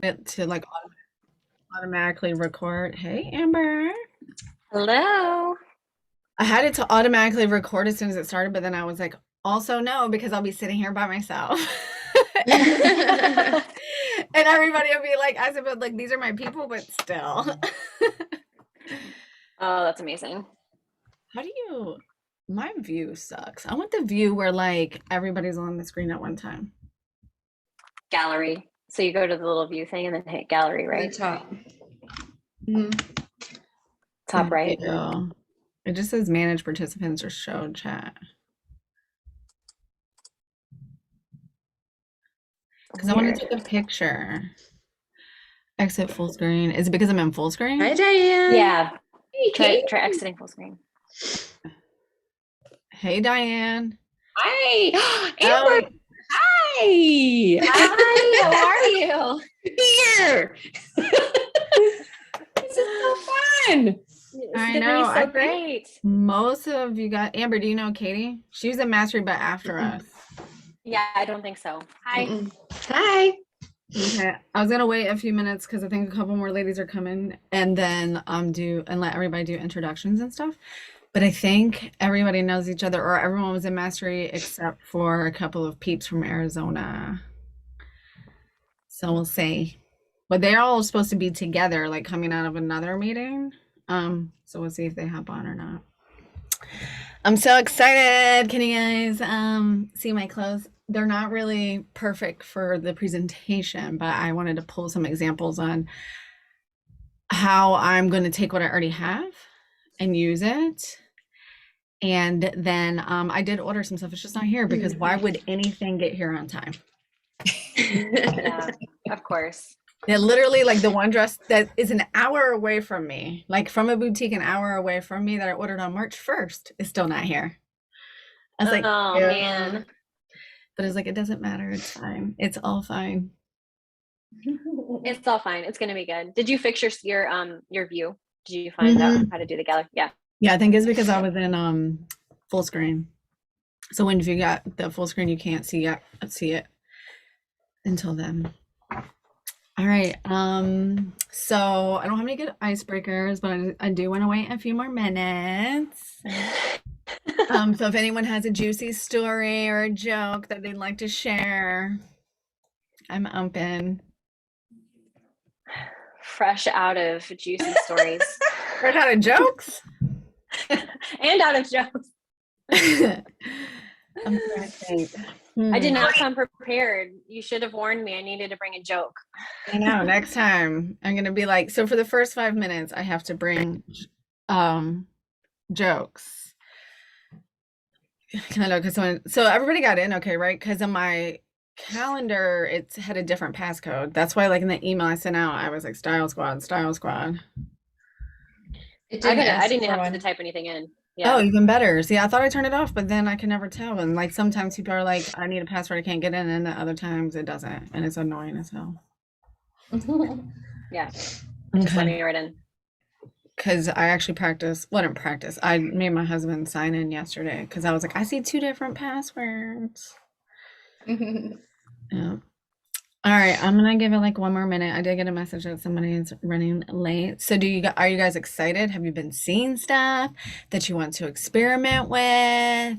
It to like automatically record. Hey, Amber. Hello. I had it to automatically record as soon as it started, but then I was like, also no, because I'll be sitting here by myself. And everybody will be like, as if like these are my people, but still. Oh, that's amazing. How do you my view sucks. I want the view where like everybody's on the screen at one time. Gallery. So you go to the little view thing and then hit gallery, The right? top. Mhm. Top right. Ew. It just says manage participants or show chat. Because I want Weird. to take a picture. Exit full screen. Is it because I'm in full screen? Hi, Diane. Yeah. Hey, Try Kate. exiting full screen. Hey, Diane. Hi. Oh, Amber. Hi. Hi, how are you? Here. This is so fun. This I is gonna know. be I so think great. most of you got Amber. Do you know Katie? She was in Mastery, but after us. Yeah, I don't think so. Hi. Hi. Okay. I was gonna wait a few minutes because I think a couple more ladies are coming, and then do and let everybody do introductions and stuff. But I think everybody knows each other, or everyone was in Mastery except for a couple of peeps from Arizona. So we'll see. But they're all supposed to be together, like coming out of another meeting. So we'll see if they hop on or not. I'm so excited. Can you guys see my clothes? They're not really perfect for the presentation, but I wanted to pull some examples on how I'm going to take what I already have and use it. And then I did order some stuff. It's just not here because why would anything get here on time? Yeah, of course. Yeah, literally like the one dress that is an hour away from me, like from a boutique an hour away from me that I ordered on March 1st is still not here. I was like, Oh yeah. man. But it's like, it doesn't matter. It's fine. It's all fine. It's all fine. It's gonna be good. Did you fix your view? Did you find out how to do the gallery? Yeah. Yeah, I think it's because I was in full screen. So when you got the full screen, you can't see it until then. All right. So I don't have any good icebreakers, but I do want to wait a few more minutes. So if anyone has a juicy story or a joke that they'd like to share, I'm open. Fresh out of juicy stories. Fresh out of jokes? And out of jokes. I'm trying to think. I did not come prepared. You should have warned me. I needed to bring a joke. I know. Next time I'm gonna be like, so for the first 5 minutes, I have to bring jokes. Kind of because so everybody got in, okay, right? Because on my calendar, it's had a different passcode. That's why, like in the email I sent out, I was like Style Squad, Style Squad. I didn't have to type anything in. Yeah. Oh, even better. See, I thought I turned it off, but then I can never tell. And like sometimes people are like, I need a password, I can't get in, and the other times it doesn't, and it's annoying as hell. Yeah. Just let me right in. Because I actually didn't practice. I made my husband sign in yesterday because I was like, I see 2 different passwords. Yeah. All right, I'm gonna give it like 1 more minute. I did get a message that somebody is running late. So are you guys excited? Have you been seeing stuff that you want to experiment with?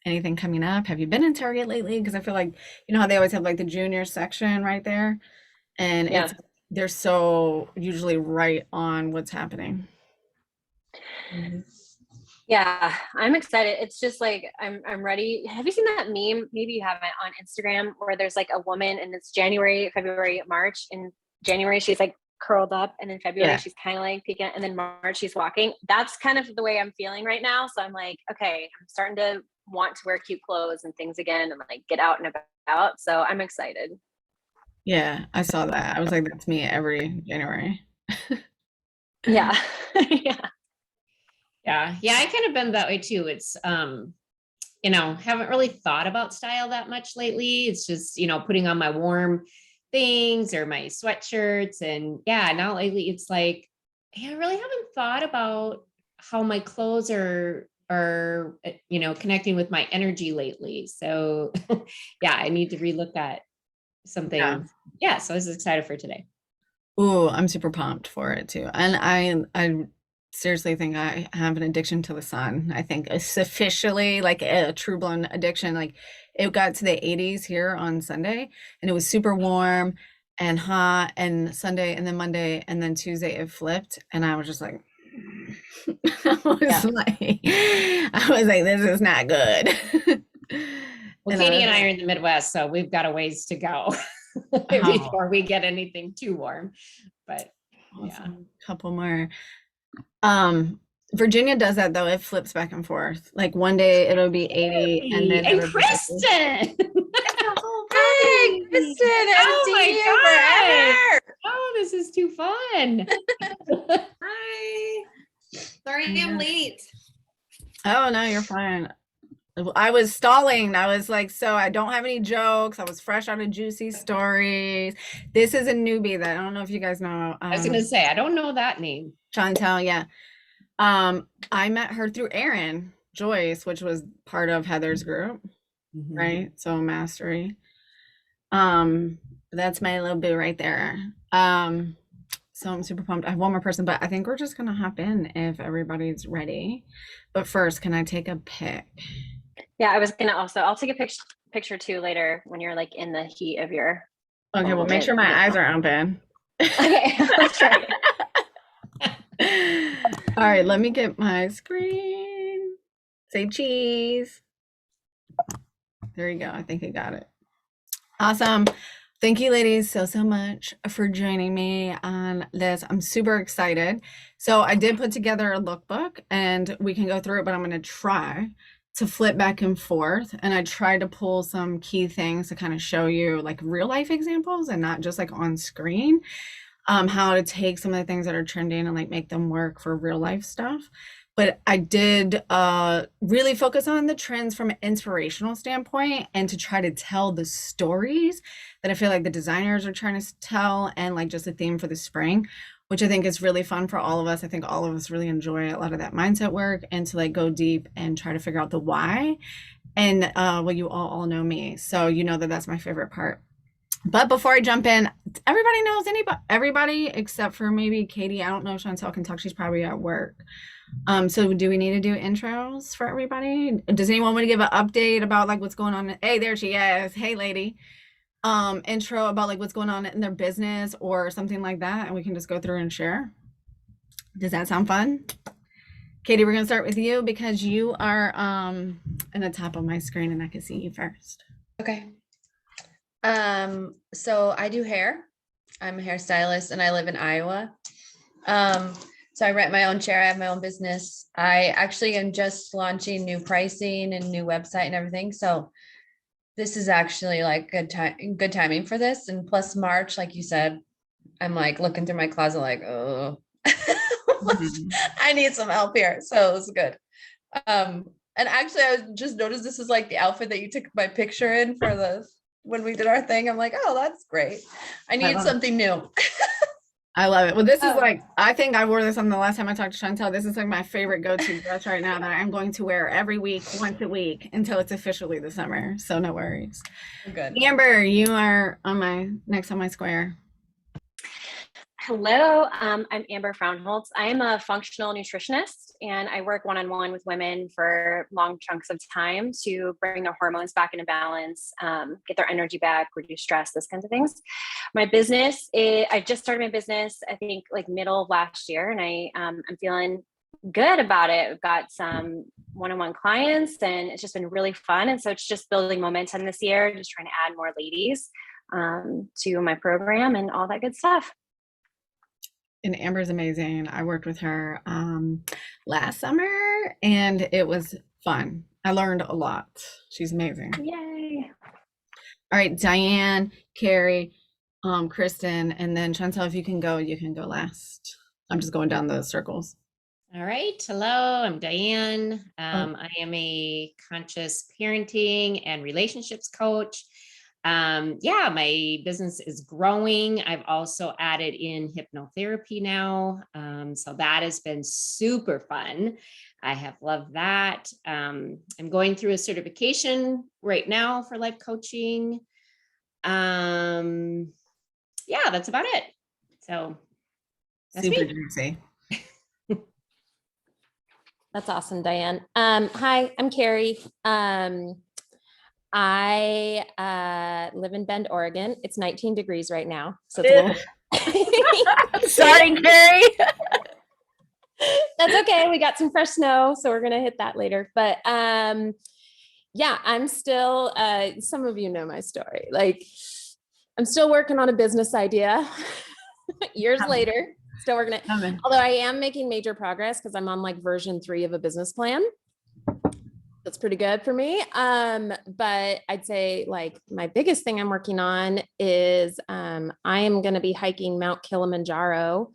Anything coming up? Have you been in Target lately? Because I feel like you know how they always have like the junior section right there, and Yeah. they're so usually right on what's happening. Yeah, I'm excited. It's just like I'm ready. Have you seen that meme? Maybe you haven't, on Instagram, where there's like a woman and it's January, February, March. In January, she's like curled up, and in February, Yeah. she's kind of like peeking, and then March, she's walking. That's kind of the way I'm feeling right now. So I'm like, okay, I'm starting to want to wear cute clothes and things again and like get out and about. So I'm excited. Yeah, I saw that. I was like, that's me every January. Yeah. Yeah. Yeah, I kind of been that way too. It's haven't really thought about style that much lately. It's just, putting on my warm things or my sweatshirts. And yeah, now lately it's like, I really haven't thought about how my clothes are are, connecting with my energy lately. So yeah, I need to relook at some Yeah. things. Yeah. So I was excited for today. Ooh, I'm super pumped for it too. And I seriously think I have an addiction to the sun. I think it's officially like a true blown addiction. Like it got to the 80s here on Sunday and it was super warm and hot and Sunday and then Monday and then Tuesday it flipped and I was just like I was like this is not good. Well, And I Katie was and I like, are in the Midwest, so we've got a ways to go oh, before we get anything too warm. But yeah. awesome. Couple more. Virginia does that though. It flips back and forth. Like one day it'll be 80 and then And it'll be 50. Kristen. Hey, Kristen, I haven't Oh my seen you forever. Oh, this is too fun. Hi. Sorry I'm late. Oh no, you're fine. I was stalling. I was like, so I don't have any jokes. I was fresh out of Juicy Stories. This is a newbie that I don't know if you guys know. I was gonna say, I don't know that name. Chantel, yeah. I met her through Erin Joyce, which was part of Heather's group, right? So Mastery. That's my little boo right there. So I'm super pumped. I have one more person, but I think we're just gonna hop in if everybody's ready. But first, can I take a pic? Yeah, I was gonna also. I'll take a picture too later when you're like in the heat of your. Okay, well, make sure my eyes are open. Okay, let's try. All right, let me get my screen. Say cheese. There you go. I think I got it. Awesome. Thank you, ladies, so much for joining me on this. I'm super excited. So I did put together a lookbook and we can go through it, but I'm going to try to flip back and forth. And I tried to pull some key things to kind of show you like real life examples and not just like on screen, how to take some of the things that are trending and like make them work for real life stuff. But I did really focus on the trends from an inspirational standpoint and to try to tell the stories that I feel like the designers are trying to tell and like just a theme for the spring, which I think is really fun for all of us. I think all of us really enjoy a lot of that mindset work and to like go deep and try to figure out the why. And well, you all know me, so you know that that's my favorite part. But before I jump in, everybody knows everybody except for maybe Katie. I don't know if Chantel can talk. She's probably at work. So do we need to do intros for everybody? Does anyone want to give an update about like what's going on? Hey, there she is. Hey, lady. Intro about like what's going on in their business or something like that, and we can just go through and share. Does that sound fun? Katie, we're gonna start with you because you are in the top of my screen and I can see you first. Okay. So I do hair. I'm a hairstylist and I live in Iowa. So I rent my own chair. I have my own business. I actually am just launching new pricing and new website and everything. So this is actually like good timing for this. And plus March, like you said, I'm like looking through my closet like, oh, I need some help here. So it's good. And actually I just noticed this is like the outfit that you took my picture in for when we did our thing. I'm like, oh, that's great. I needed something new. I love it. Well, this is like, I think I wore this on the last time I talked to Chantel. This is like my favorite go-to dress right now that I'm going to wear every week, once a week until it's officially the summer. So no worries. Good. Amber, you are next on my square. Hello, I'm Amber Fraunholtz. I am a functional nutritionist and I work one-on-one with women for long chunks of time to bring their hormones back into balance, get their energy back, reduce stress, those kinds of things. My business, I just started my business, I think like middle of last year, and I'm feeling good about it. We've got some one-on-one clients and it's just been really fun. And so it's just building momentum this year, just trying to add more ladies to my program and all that good stuff. And Amber's amazing. I worked with her last summer and it was fun. I learned a lot. She's amazing. Yay. All right, Diane, Carrie, Kristen, and then Chantel, if you can go last. I'm just going down the circles. All right. Hello, I'm Diane. I am a conscious parenting and relationships coach. Yeah, my business is growing. I've also added in hypnotherapy now. So that has been super fun. I have loved that. I'm going through a certification right now for life coaching. Yeah, that's about it. So that's Super me. juicy. That's awesome, Diane. Hi, I'm Carrie. I live in Bend, Oregon. It's 19 degrees right now, so it's a little. Sorry, Carrie. That's okay. We got some fresh snow, so we're gonna hit that later. But yeah, I'm still. Some of you know my story. Like, I'm still working on a business idea. Years later, still working it. Although I am making major progress because I'm on like version 3 of a business plan. That's pretty good for me. But I'd say like my biggest thing I'm working on is I am going to be hiking Mount Kilimanjaro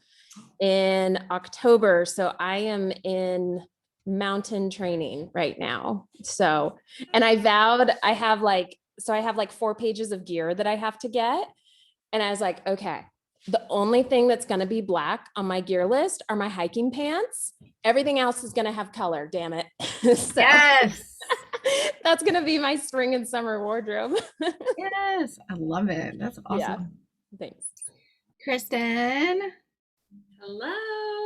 in October. So I am in mountain training right now. So, and I vowed I have like 4 pages of gear that I have to get. And I was like, okay, the only thing that's going to be black on my gear list are my hiking pants. Everything else is going to have color, damn it. So Yes. that's going to be my spring and summer wardrobe. Yes. I love it. That's awesome. Yeah. Thanks. Kristen. Hello,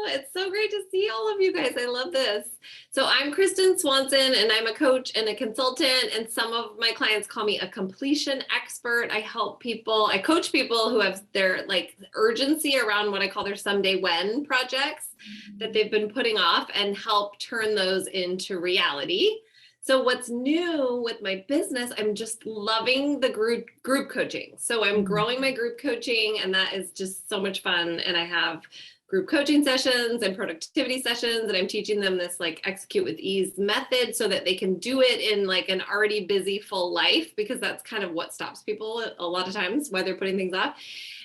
it's so great to see all of you guys. I love this. So I'm Kristen Swanson, and I'm a coach and a consultant, and some of my clients call me a completion expert. I coach people who have their like urgency around what I call their someday when projects that they've been putting off, and help turn those into reality. So what's new with my business, I'm just loving the group coaching. So I'm growing my group coaching, and that is just so much fun. And I have group coaching sessions and productivity sessions, and I'm teaching them this like execute with ease method so that they can do it in like an already busy full life, because that's kind of what stops people a lot of times why they're putting things off.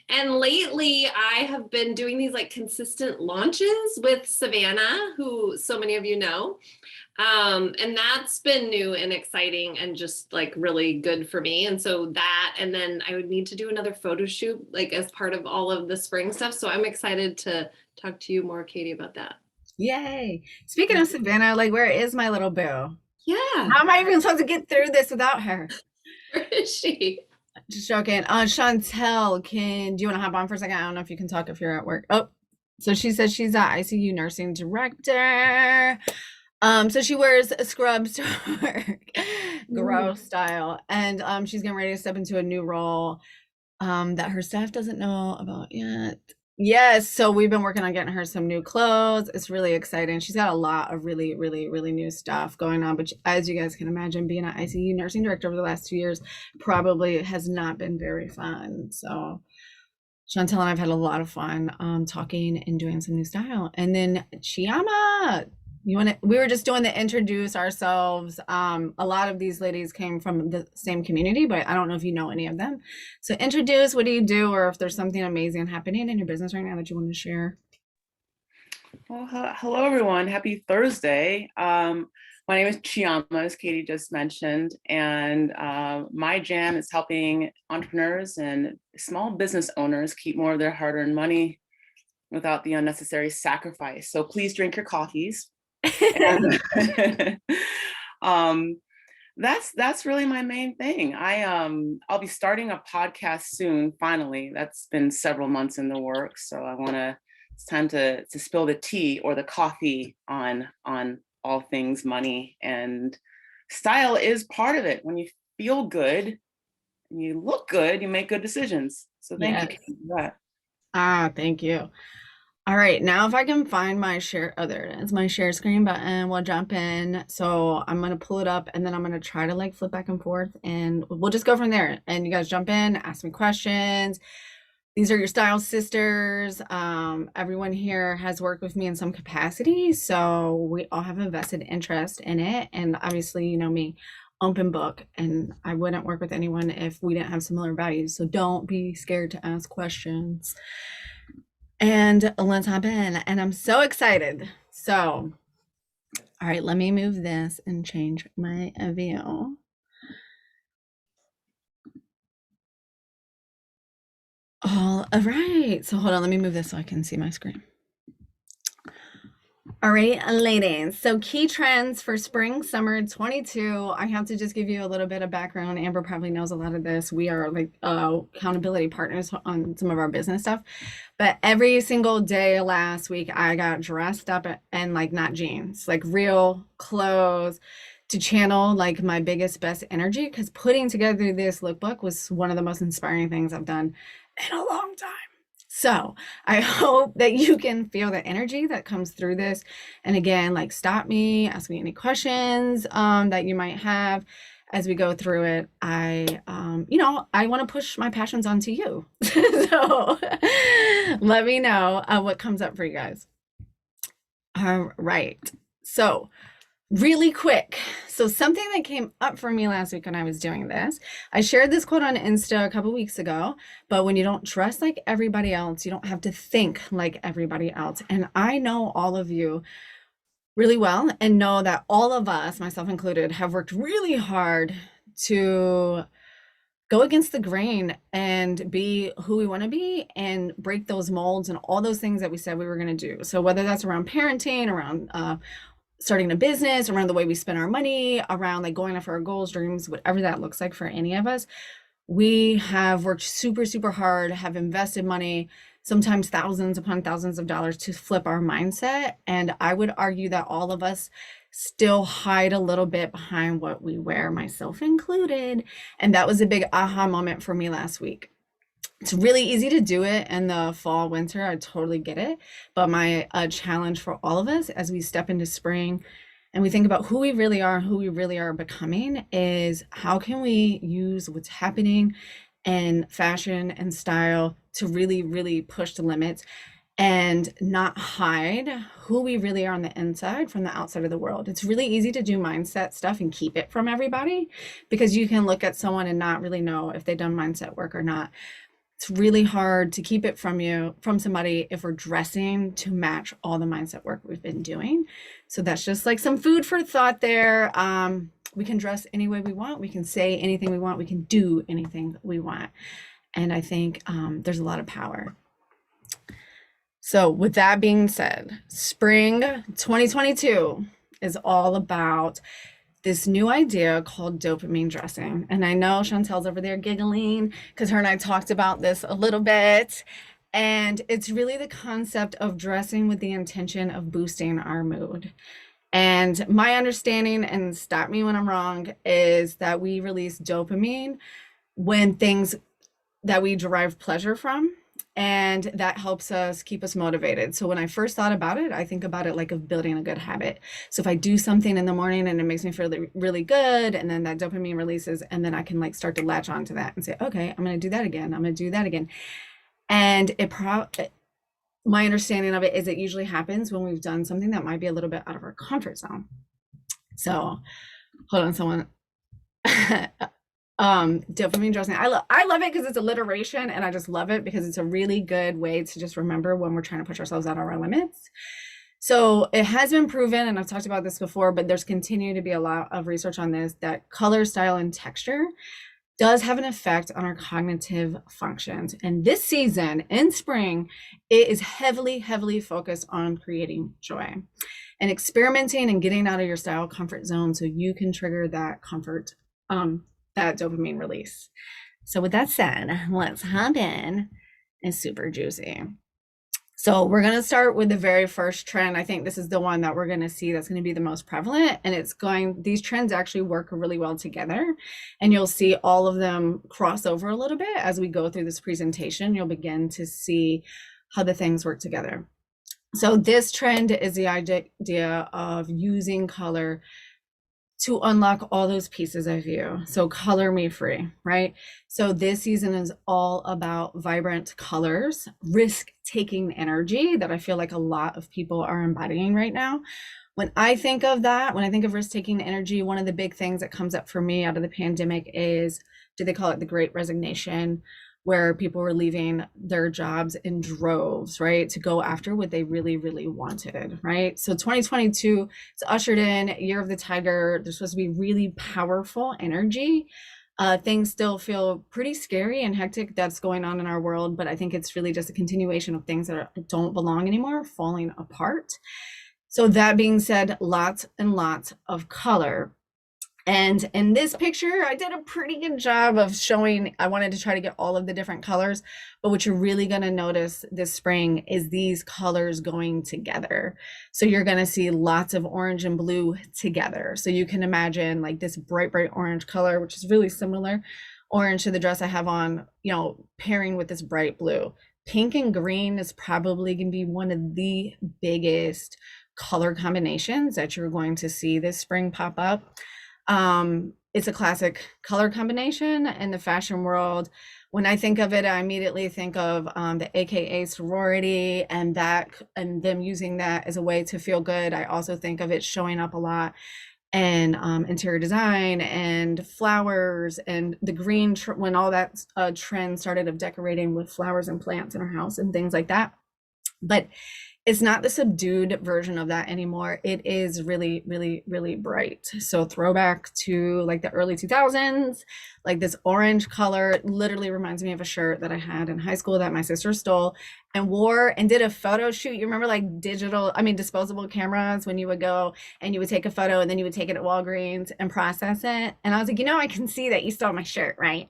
And lately I have been doing these like consistent launches with Savannah, who so many of you know. And that's been new and exciting and just like really good for me. And so that, and then I would need to do another photo shoot like as part of all of the spring stuff. So I'm excited to talk to you more, Katie, about that. Yay. Speaking of Savannah, like, where is my little boo? Yeah. How am I even supposed to get through this without her? Where is she? Just joking. Chantel, do you want to hop on for a second? I don't know if you can talk if you're at work. Oh, so she says she's an ICU nursing director. So she wears scrubs to work, gross style, and she's getting ready to step into a new role that her staff doesn't know about yet. Yes, so we've been working on getting her some new clothes. It's really exciting. She's got a lot of really, really, really new stuff going on, but as you guys can imagine, being an ICU nursing director over the last 2 years probably has not been very fun. So Chantel and I've had a lot of fun talking and doing some new style. And then Chiama, we were just doing the introduce ourselves. A lot of these ladies came from the same community, but I don't know if you know any of them. So introduce, what do you do, or if there's something amazing happening in your business right now that you want to share. Well, hello everyone. Happy Thursday. My name is Chiama, as Katie just mentioned, and my jam is helping entrepreneurs and small business owners keep more of their hard-earned money without the unnecessary sacrifice. So please drink your coffees. And, that's really my main thing. I'll be starting a podcast soon. Finally, that's been several months in the works. So it's time to spill the tea or the coffee on all things money, and style is part of it. When you feel good and you look good, you make good decisions. So thank you for that. Thank you. All right, now if I can find my share, there it is, my share screen button, we'll jump in. So I'm gonna pull it up, and then I'm gonna try to like flip back and forth, and we'll just go from there. And you guys jump in, ask me questions. These are your style sisters. Everyone here has worked with me in some capacity, so we all have a vested interest in it. And obviously, you know me, open book, and I wouldn't work with anyone if we didn't have similar values. So don't be scared to ask questions. And let's hop in. And I'm so excited. So, all right, let me move this and change my view. All right. So hold on, let me move this so I can see my screen. All right, ladies. So key trends for spring, summer 22. I have to just give you a little bit of background. Amber probably knows a lot of this. We are like accountability partners on some of our business stuff. But every single day last week, I got dressed up and like not jeans, like real clothes to channel like my biggest, best energy. Because putting together this lookbook was one of the most inspiring things I've done in a long time. So I hope that you can feel the energy that comes through this. And again, like stop me, ask me any questions that you might have as we go through it. I want to push my passions onto you. So let me know what comes up for you guys. All right. So really quick. So something that came up for me last week when I was doing this, I shared this quote on Insta a couple weeks ago, but when you don't dress like everybody else, you don't have to think like everybody else. And I know all of you really well and know that all of us, myself included, have worked really hard to go against the grain and be who we want to be and break those molds and all those things that we said we were going to do. So whether that's around parenting, around starting a business, around the way we spend our money, around like going after our goals, dreams, whatever that looks like for any of us, we have worked super, super hard, have invested money, sometimes thousands upon thousands of dollars to flip our mindset. And I would argue that all of us still hide a little bit behind what we wear, myself included. And that was a big aha moment for me last week. It's really easy to do it in the fall, winter. I totally get it. But my challenge for all of us as we step into spring and we think about who we really are becoming is how can we use what's happening in fashion and style to really, really push the limits and not hide who we really are on the inside from the outside of the world. It's really easy to do mindset stuff and keep it from everybody because you can look at someone and not really know if they've done mindset work or not. It's really hard to keep it from somebody if we're dressing to match all the mindset work we've been doing. So that's just like some food for thought there. We can dress any way we want. We can say anything we want. We can do anything we want. And I think there's a lot of power. So with that being said, spring 2022 is all about this new idea called dopamine dressing. And I know Chantel's over there giggling because her and I talked about this a little bit. And it's really the concept of dressing with the intention of boosting our mood. And my understanding, and stop me when I'm wrong, is that we release dopamine when things that we derive pleasure from, and that helps us keep us motivated. So when I first thought about it, I think about it like of building a good habit. So if I do something in the morning and it makes me feel really good, and then that dopamine releases, and then I can like start to latch onto that and say, okay, I'm going to do that again. I'm going to do that again. And my understanding of it is it usually happens when we've done something that might be a little bit out of our comfort zone. So hold on, someone. Dopamine dressing. I love it because it's alliteration, and I just love it because it's a really good way to just remember when we're trying to push ourselves out of our limits. So it has been proven, and I've talked about this before, but there's continued to be a lot of research on this, that color, style, and texture does have an effect on our cognitive functions. And this season in spring, it is heavily, heavily focused on creating joy and experimenting and getting out of your style comfort zone so you can trigger that comfort, that dopamine release. So with that said, let's hop in. It's super juicy. So we're going to start with the very first trend. I think this is the one that we're going to see that's going to be the most prevalent, and these trends actually work really well together, and you'll see all of them cross over a little bit as we go through this presentation. You'll begin to see how the things work together. So this trend is the idea of using color to unlock all those pieces of you. So color me free, right? So this season is all about vibrant colors, risk-taking energy that I feel like a lot of people are embodying right now. When I think of that, when I think of risk-taking energy, one of the big things that comes up for me out of the pandemic is, do they call it the Great Resignation, where people were leaving their jobs in droves, right, to go after what they really, really wanted, right? So 2022, it's ushered in, Year of the Tiger. There's supposed to be really powerful energy Things still feel pretty scary and hectic that's going on in our world, but I think it's really just a continuation of things that don't belong anymore, falling apart. So that being said, lots and lots of color. And in this picture, I did a pretty good job of showing, I wanted to try to get all of the different colors, but what you're really gonna notice this spring is these colors going together. So you're gonna see lots of orange and blue together. So you can imagine like this bright, bright orange color, which is really similar orange to the dress I have on, you know, pairing with this bright blue. Pink and green is probably gonna be one of the biggest color combinations that you're going to see this spring pop up. It's a classic color combination in the fashion world. When I think of it, I immediately think of the AKA sorority and that, and them using that as a way to feel good. I also think of it showing up a lot in interior design and flowers and the green when all that trend started of decorating with flowers and plants in our house and things like that. But it's not the subdued version of that anymore. It is really, really, really bright. So throwback to like the early 2000s, like this orange color literally reminds me of a shirt that I had in high school that my sister stole and wore and did a photo shoot. You remember like disposable cameras when you would go and you would take a photo and then you would take it at Walgreens and process it. And I was like, you know, I can see that you stole my shirt, right?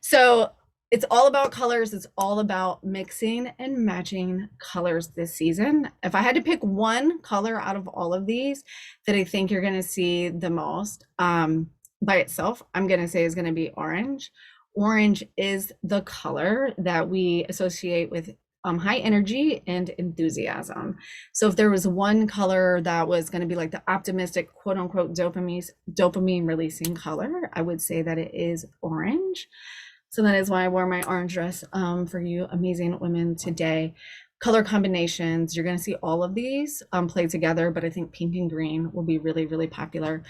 So it's all about colors. It's all about mixing and matching colors this season. If I had to pick one color out of all of these that I think you're going to see the most by itself, I'm going to say is going to be orange. Orange is the color that we associate with high energy and enthusiasm. So if there was one color that was going to be like the optimistic, quote unquote, dopamine releasing color, I would say that it is orange. So that is why I wore my orange dress for you amazing women today. Color combinations, you're going to see all of these play together, but I think pink and green will be really, really popular.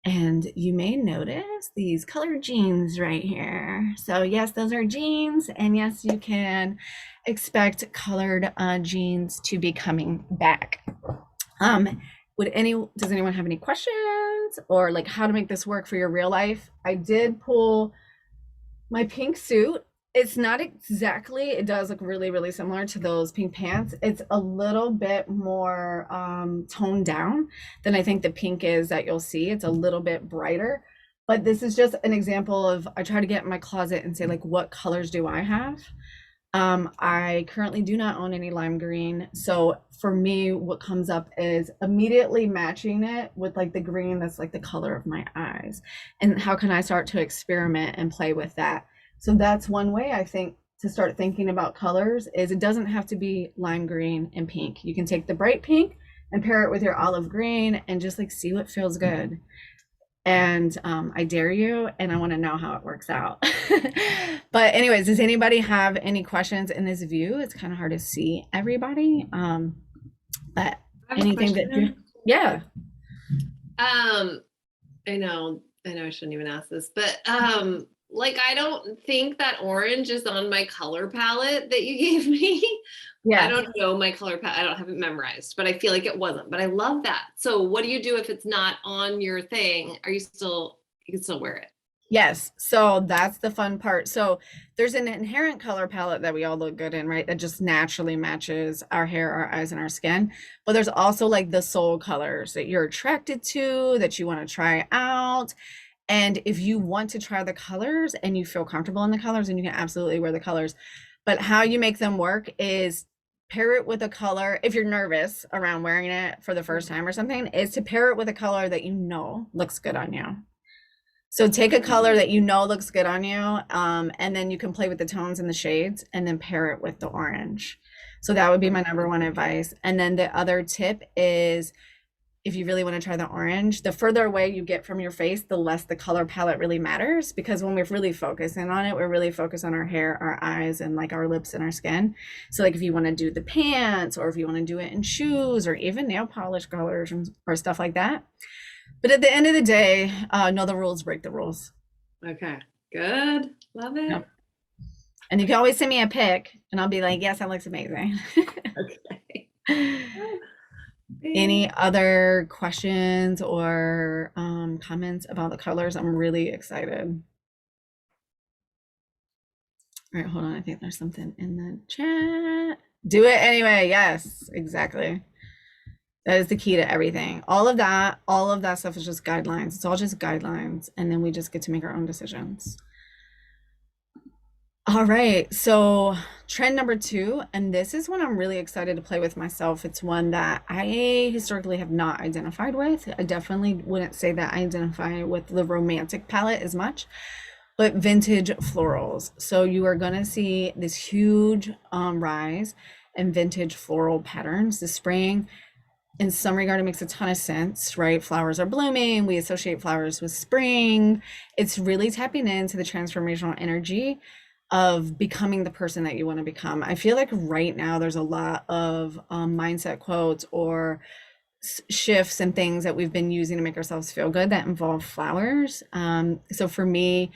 And you may notice these colored jeans right here. So yes, those are jeans. And yes, you can expect colored jeans to be coming back. Does anyone have any questions or like how to make this work for your real life? I did pull my pink suit. It's not exactly, it does look really, really similar to those pink pants. It's a little bit more toned down than I think the pink is that you'll see. It's a little bit brighter, but this is just an example of, I try to get in my closet and say like, what colors do I have? I currently do not own any lime green. So for me, what comes up is immediately matching it with like the green that's like the color of my eyes. And how can I start to experiment and play with that? So that's one way I think to start thinking about colors is it doesn't have to be lime green and pink. You can take the bright pink and pair it with your olive green and just like see what feels good. And I dare you, and I want to know how it works out. But anyways, does anybody have any questions in this view? It's kind of hard to see everybody. But anything that, yeah. I know I shouldn't even ask this, but like I don't think that orange is on my color palette that you gave me. Yeah. I don't know my color palette. I don't have it memorized, but I feel like it wasn't. But I love that. So what do you do if it's not on your thing? You can still wear it? Yes. So that's the fun part. So there's an inherent color palette that we all look good in, right? That just naturally matches our hair, our eyes, and our skin. But there's also like the soul colors that you're attracted to, that you want to try out. And if you want to try the colors and you feel comfortable in the colors, then you can absolutely wear the colors. But how you make them work is pair it with a color. If you're nervous around wearing it for the first time or something, is to pair it with a color that you know looks good on you. So take a color that you know looks good on you, and then you can play with the tones and the shades and then pair it with the orange. So that would be my number one advice. And then the other tip is, if you really want to try the orange, the further away you get from your face, the less the color palette really matters, because when we're really focusing on it, we're really focused on our hair, our eyes, and like our lips and our skin. So like if you want to do the pants, or if you want to do it in shoes, or even nail polish colors or stuff like that. But at the end of the day, know the rules, break the rules. Okay, good. Love it. Yep. And you can always send me a pic and I'll be like, yes, that looks amazing. Okay. Any other questions or comments about the colors? I'm really excited. All right, hold on. I think there's something in the chat. Do it anyway. Yes, exactly. That is the key to everything. All of that stuff is just guidelines. It's all just guidelines. And then we just get to make our own decisions. All right, so trend number 2, and this is one I'm really excited to play with myself. It's one that I historically have not identified with. I definitely wouldn't say that I identify with the romantic palette as much, but vintage florals. So you are gonna see this huge rise in vintage floral patterns this spring. In some regard, it makes a ton of sense, right? Flowers are blooming. We associate flowers with spring. It's really tapping into the transformational energy of becoming the person that you want to become. I feel like right now there's a lot of mindset quotes or shifts and things that we've been using to make ourselves feel good that involve flowers. So for me,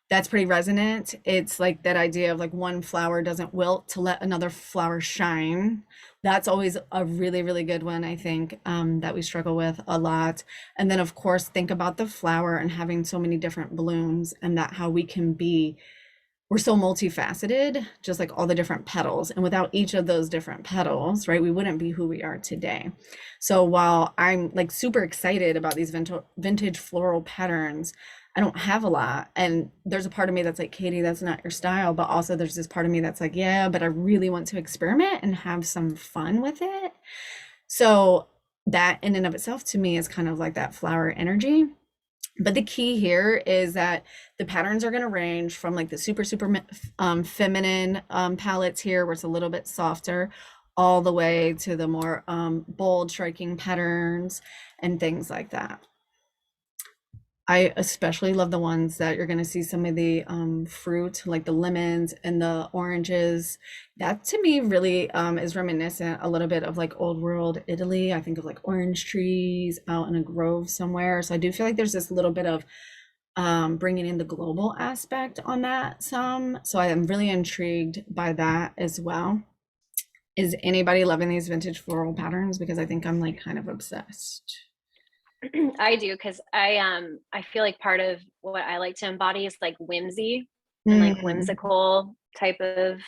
that's pretty resonant. It's like that idea of like one flower doesn't wilt to let another flower shine. That's always a really, really good one, I think, that we struggle with a lot. And then, of course, think about the flower and having so many different blooms and that how we can be, we're so multifaceted, just like all the different petals. And without each of those different petals, right, we wouldn't be who we are today. So while I'm like super excited about these vintage floral patterns, I don't have a lot. And there's a part of me that's like, Katie, that's not your style. But also there's this part of me that's like, yeah, but I really want to experiment and have some fun with it. So that in and of itself to me is kind of like that flower energy. But the key here is that the patterns are going to range from like the super feminine palettes here where it's a little bit softer all the way to the more bold striking patterns and things like that. I especially love the ones that you're going to see some of the fruit, like the lemons and the oranges. That to me really is reminiscent a little bit of like old world Italy. I think of like orange trees out in a grove somewhere. So I do feel like there's this little bit of bringing in the global aspect on that some. So I am really intrigued by that as well. Is anybody loving these vintage floral patterns? Because I think I'm like kind of obsessed. I do, because I feel like part of what I like to embody is like whimsy and like whimsical type of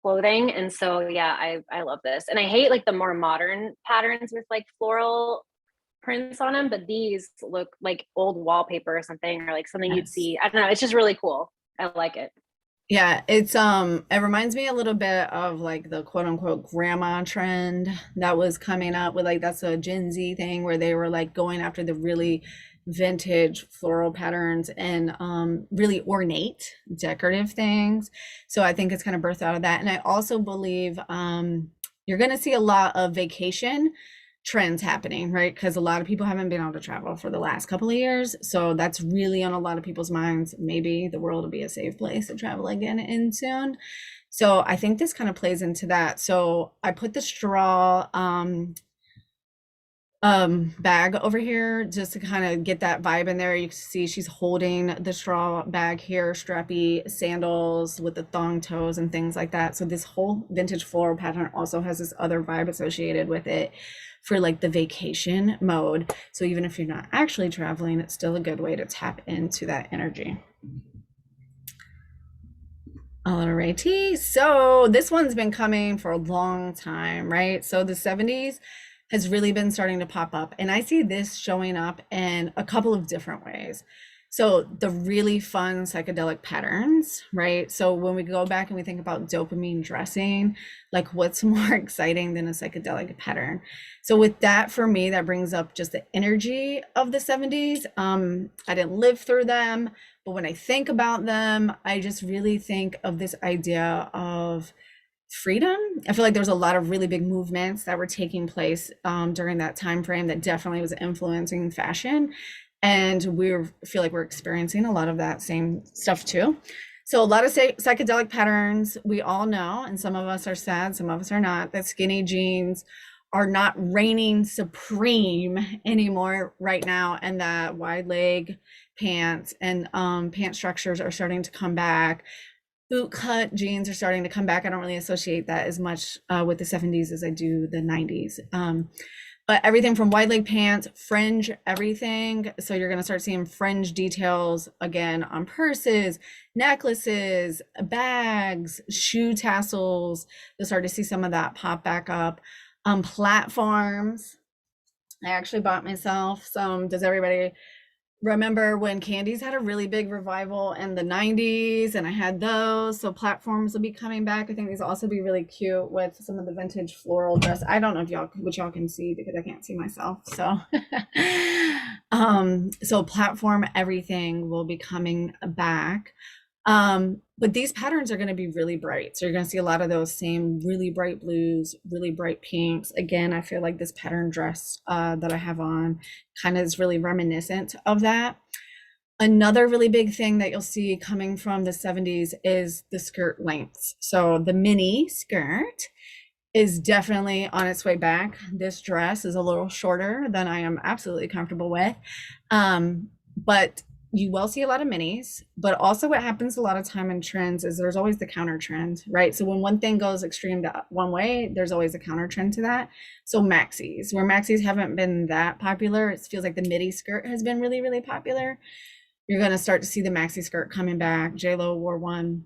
clothing. And so yeah, I love this. And I hate like the more modern patterns with like floral prints on them, but these look like old wallpaper or something, or like something you'd see. I don't know, it's just really cool. I like it. Yeah, it's it reminds me a little bit of like the quote unquote grandma trend that was coming up with like that's a Gen Z thing where they were like going after the really vintage floral patterns and really ornate decorative things. So I think it's kind of birthed out of that. And I also believe you're going to see a lot of vacation trends happening, right? Because a lot of people haven't been able to travel for the last couple of years. So that's really on a lot of people's minds. Maybe the world will be a safe place to travel again in soon. So I think this kind of plays into that. So I put the straw bag over here just to kind of get that vibe in there. You can see she's holding the straw bag here, strappy sandals with the thong toes and things like that. So this whole vintage floral pattern also has this other vibe associated with it for like the vacation mode. So even if you're not actually traveling, it's still a good way to tap into that energy. Alrighty, so this one's been coming for a long time, right? So the 70s has really been starting to pop up, and I see this showing up in a couple of different ways. So the really fun psychedelic patterns, right? So when we go back and we think about dopamine dressing, like what's more exciting than a psychedelic pattern? So with that, for me, that brings up just the energy of the 70s. I didn't live through them, but when I think about them, I just really think of this idea of freedom. I feel like there's a lot of really big movements that were taking place during that time frame that definitely was influencing fashion. And feel like we're experiencing a lot of that same stuff too. So a lot of psychedelic patterns we all know, and some of us are sad, some of us are not, that skinny jeans are not reigning supreme anymore right now, and that wide leg pants and pant structures are starting to come back. Boot cut jeans are starting to come back. I don't really associate that as much with the 70s as I do the 90s. But everything from wide leg pants, fringe, everything. So you're going to start seeing fringe details again on purses, necklaces, bags, shoe tassels. You'll start to see some of that pop back up. Platforms. I actually bought myself some. Does everybody remember when candies had a really big revival in the 90s, and I had those? So platforms will be coming back. I think these will also be really cute with some of the vintage floral dress. I don't know if y'all can see, because I can't see myself. So so platform everything will be coming back. But these patterns are going to be really bright. So you're going to see a lot of those same really bright blues, really bright pinks. Again, I feel like this pattern dress that I have on kind of is really reminiscent of that. Another really big thing that you'll see coming from the 70s is the skirt lengths. So the mini skirt is definitely on its way back. This dress is a little shorter than I am absolutely comfortable with. But you will see a lot of minis, but also what happens a lot of time in trends is there's always the counter trend, right? So when one thing goes extreme to one way, there's always a counter trend to that. So maxis, where maxis haven't been that popular, it feels like the midi skirt has been really, really popular. You're going to start to see the maxi skirt coming back. J.Lo wore one.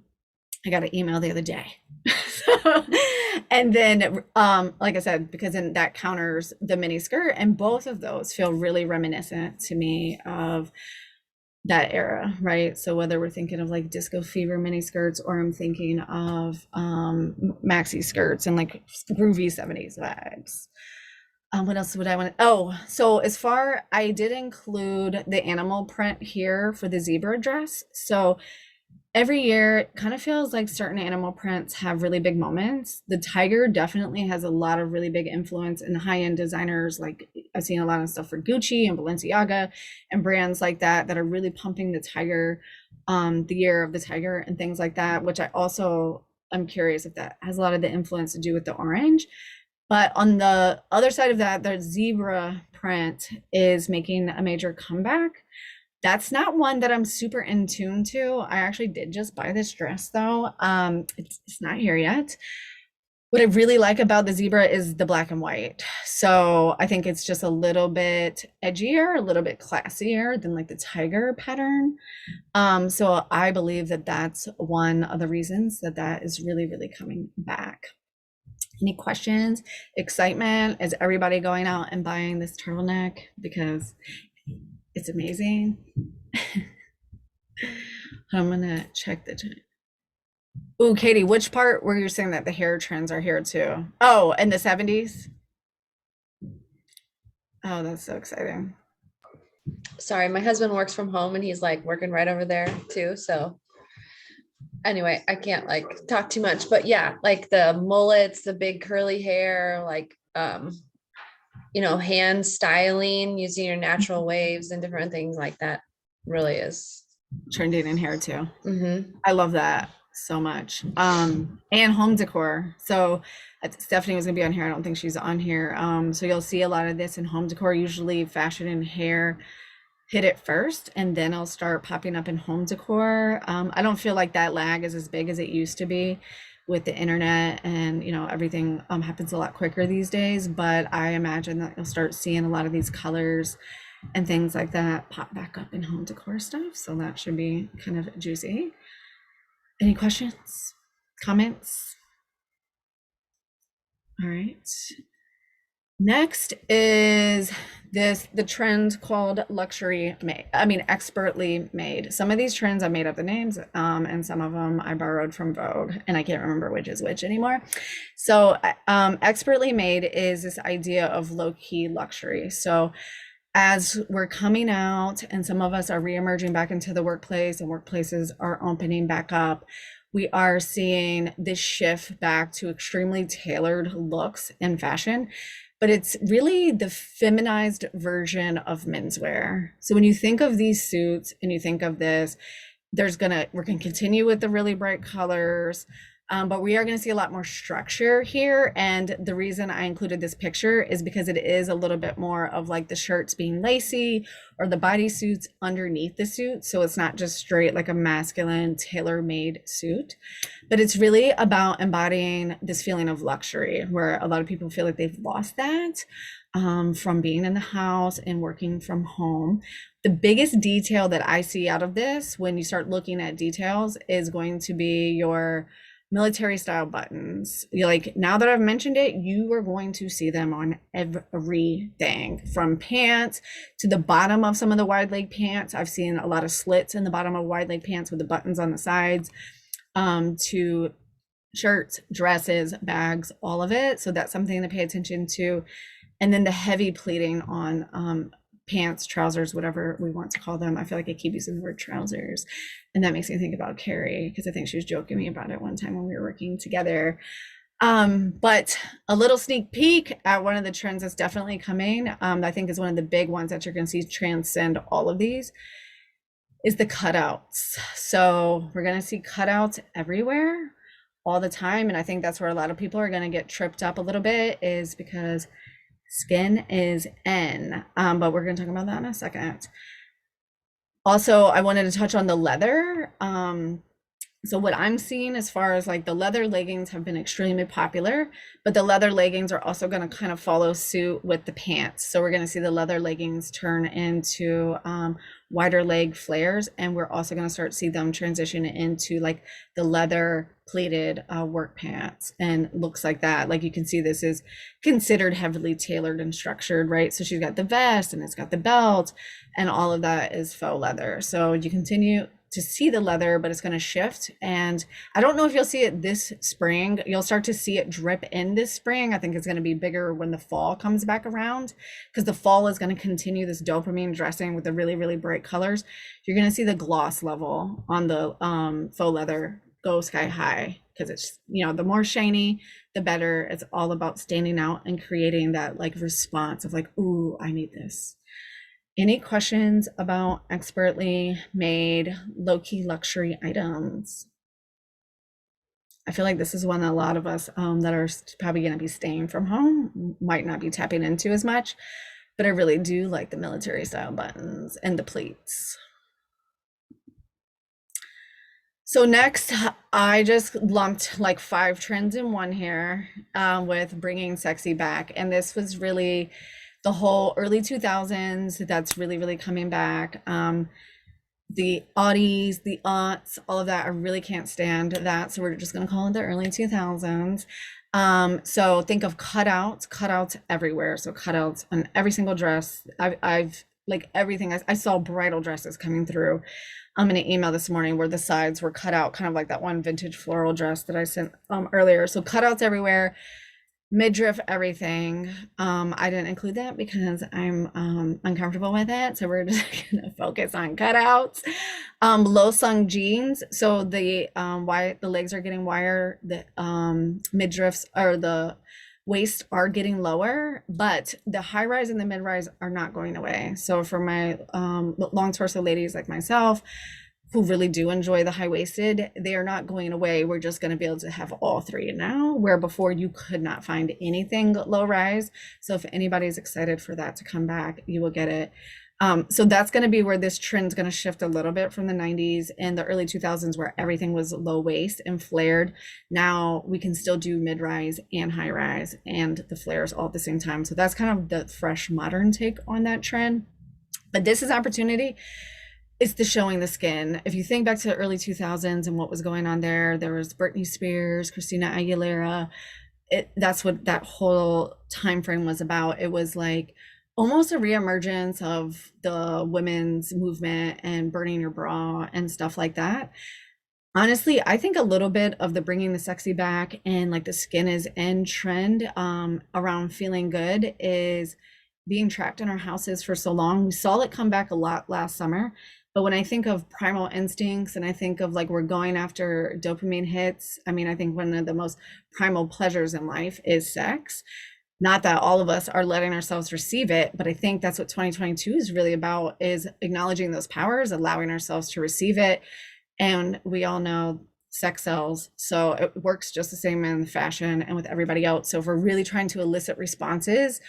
I got an email the other day. And then, like I said, because then that counters the mini skirt, and both of those feel really reminiscent to me of that era, right? So whether we're thinking of like disco fever mini skirts, or I'm thinking of maxi skirts and like groovy 70s vibes. What else would I want to, so as far, I did include the animal print here for the zebra dress. So every year it kind of feels like certain animal prints have really big moments. The tiger definitely has a lot of really big influence in high-end designers. Like I've seen a lot of stuff for Gucci and Balenciaga and brands like that are really pumping the tiger, the year of the tiger and things like that, which I also, I'm curious if that has a lot of the influence to do with the orange. But on the other side of that, the zebra print is making a major comeback. That's not one that I'm super in tune to. I actually did just buy this dress though. It's not here yet. What I really like about the zebra is the black and white. So I think it's just a little bit edgier, a little bit classier than like the tiger pattern. So I believe that that's one of the reasons that that is really, really coming back. Any questions? Excitement? Is everybody going out and buying this turtleneck? Because it's amazing. I'm gonna check the time. Oh, Katie, which part were you saying that the hair trends are here too? Oh, in the 70s? Oh, that's so exciting. Sorry, my husband works from home and he's like working right over there too. So anyway, I can't like talk too much, but yeah, like the mullets, the big curly hair, like, hand styling using your natural waves and different things like that really is Trending in hair too. Mm-hmm. I love that so much. And home decor. So Stephanie was gonna be on here. I don't think she's on here. So you'll see a lot of this in home decor. Usually fashion and hair hit it first, and then I'll start popping up in home decor. I don't feel like that lag is as big as it used to be with the internet, and everything happens a lot quicker these days, but I imagine that you'll start seeing a lot of these colors and things like that pop back up in home decor stuff. So that should be kind of juicy. Any questions, comments? All right. Next is the trend called luxury made. I mean, expertly made. Some of these trends I made up the names, and some of them I borrowed from Vogue, and I can't remember which is which anymore. So expertly made is this idea of low-key luxury. So as we're coming out and some of us are reemerging back into the workplace and workplaces are opening back up, we are seeing this shift back to extremely tailored looks in fashion, but it's really the feminized version of menswear. So when you think of these suits and you think of this, we're gonna continue with the really bright colors, but we are going to see a lot more structure here. And the reason I included this picture is because it is a little bit more of like the shirts being lacy or the bodysuits underneath the suit. So it's not just straight like a masculine tailor-made suit, but it's really about embodying this feeling of luxury where a lot of people feel like they've lost that. from being in the house and working from home. The biggest detail that I see out of this when you start looking at details is going to be your military style buttons. You're like, now that I've mentioned it, you are going to see them on everything, from pants to the bottom of some of the wide leg pants. I've seen a lot of slits in the bottom of wide leg pants with the buttons on the sides, to shirts, dresses, bags, all of it. So that's something to pay attention to. And then the heavy pleating on pants, trousers, whatever we want to call them. I feel like I keep using the word trousers. And that makes me think about Carrie, because I think she was joking me about it one time when we were working together. But a little sneak peek at one of the trends that's definitely coming, I think is one of the big ones that you're going to see transcend all of these, is the cutouts. So we're going to see cutouts everywhere all the time. And I think that's where a lot of people are going to get tripped up a little bit, is because skin is in. But we're going to talk about that in a second. Also, I wanted to touch on the leather. So what I'm seeing as far as like the leather leggings have been extremely popular, but the leather leggings are also going to kind of follow suit with the pants. So we're going to see the leather leggings turn into wider leg flares, and we're also going to start to see them transition into like the leather pleated work pants and looks like that. Like you can see this is considered heavily tailored and structured, right? So she's got the vest and it's got the belt, and all of that is faux leather. So you continue to see the leather, but it's going to shift. And I don't know if you'll see it this spring. You'll start to see it drip in this spring. I think it's going to be bigger when the fall comes back around, because the fall is going to continue this dopamine dressing with the really, really bright colors. You're going to see the gloss level on the faux leather go sky high, because it's, you know, the more shiny, the better. It's all about standing out and creating that like response of like, ooh, I need this. Any questions about expertly made low-key luxury items? I feel like this is one that a lot of us that are probably going to be staying from home might not be tapping into as much, but I really do like the military style buttons and the pleats. So next, I just lumped like 5 trends in one here with bringing sexy back. And this was really the whole early 2000s, that's really, really coming back. The Audis, the aunts, all of that, I really can't stand that. So we're just gonna call it the early 2000s. So think of cutouts everywhere. So cutouts on every single dress. I've like everything. I saw bridal dresses coming through. I'm in an email this morning where the sides were cut out, kind of like that one vintage floral dress that I sent earlier. So cutouts everywhere. Midriff everything. I didn't include that because I'm uncomfortable with it, so we're just gonna focus on cutouts. Low sung jeans, so the why the legs are getting wider, the midriffs or the waist are getting lower, but the high rise and the mid rise are not going away. So for my long torso ladies like myself, who really do enjoy the high-waisted, they are not going away. We're just going to be able to have all 3 now, where before you could not find anything low rise. So if anybody's excited for that to come back, you will get it. So that's going to be where this trend's going to shift a little bit from the 90s and the early 2000s, where everything was low waist and flared. Now we can still do mid-rise and high rise and the flares all at the same time. So that's kind of the fresh modern take on that trend. But this is opportunity. It's the showing the skin. If you think back to the early 2000s and what was going on there was Britney Spears, Christina Aguilera. That's what that whole time frame was about. It was like almost a reemergence of the women's movement and burning your bra and stuff like that. Honestly, I think a little bit of the bringing the sexy back and like the skin is in trend around feeling good is being trapped in our houses for so long. We saw it come back a lot last summer. But when I think of primal instincts and I think of like we're going after dopamine hits, I mean, I think one of the most primal pleasures in life is sex. Not that all of us are letting ourselves receive it, but I think that's what 2022 is really about, is acknowledging those powers, allowing ourselves to receive it. And we all know sex sells, so it works just the same in fashion and with everybody else. So if we're really trying to elicit responses,